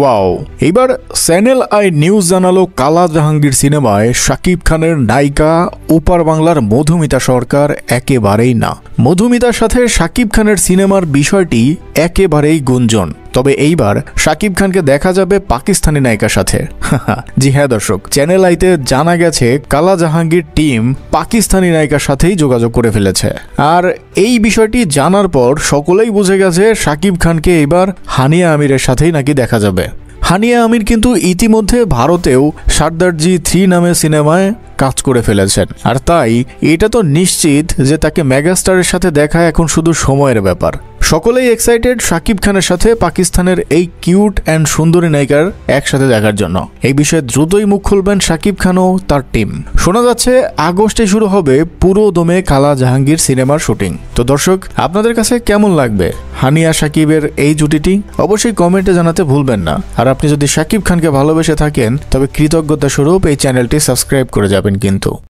Wow, এবার channel I news জানালো কালা জাহাঙ্গীর সিনেমায় শাকিব খানের নায়িকা ওপার বাংলার মধুমিতা সরকার একেবারেই না। মধুমিতার সাথে শাকিব খানের সিনেমার বিষয়টি একেবারেই গুঞ্জন, তবে এইবার শাকিব খানকে দেখা যাবে পাকিস্তানি নায়িকার সাথে। জি হ্যাঁ দর্শক, চ্যানেল আইতে জানা গেছে কালা জাহাঙ্গীর টিম পাকিস্তানি নায়িকার সাথেই যোগাযোগ করে ফেলেছে। আর এই বিষয়টি জানার পর সকলেই বুঝে গেছে শাকিব খানকে এবার হানিয়া আমিরের সাথেই নাকি দেখা যাবে। হানিয়া আমির কিন্তু ইতিমধ্যে ভারতেও সর্দারজি 3 নামে সিনেমায় কাজ করে ফেলেছেন, আর তাই এটা তো নিশ্চিত যে তাকে মেগাস্টারের সাথে দেখা এখন শুধু সময়ের ব্যাপার। সকলেই এক্সাইটেড শাকিব খানের সাথে পাকিস্তানের এই কিউট অ্যান্ড সুন্দরী নায়িকার একসাথে দেখার জন্য। এই বিষয়ে দ্রুতই মুখ খুলবেন শাকিব খানও তার টিম। শোনা যাচ্ছে আগস্টে শুরু হবে পুরো দমে কালা জাহাঙ্গীর সিনেমার শুটিং। তো দর্শক, আপনাদের কাছে কেমন লাগবে হানিয়া শাকিবের এই জুটিটি? অবশ্যই কমেন্টে জানাতে ভুলবেন না। আর আপনি যদি শাকিব খানকে ভালোবেসে থাকেন তবে কৃতজ্ঞতা স্বরূপ এই চ্যানেলটি সাবস্ক্রাইব করে যাবেন কিন্তু।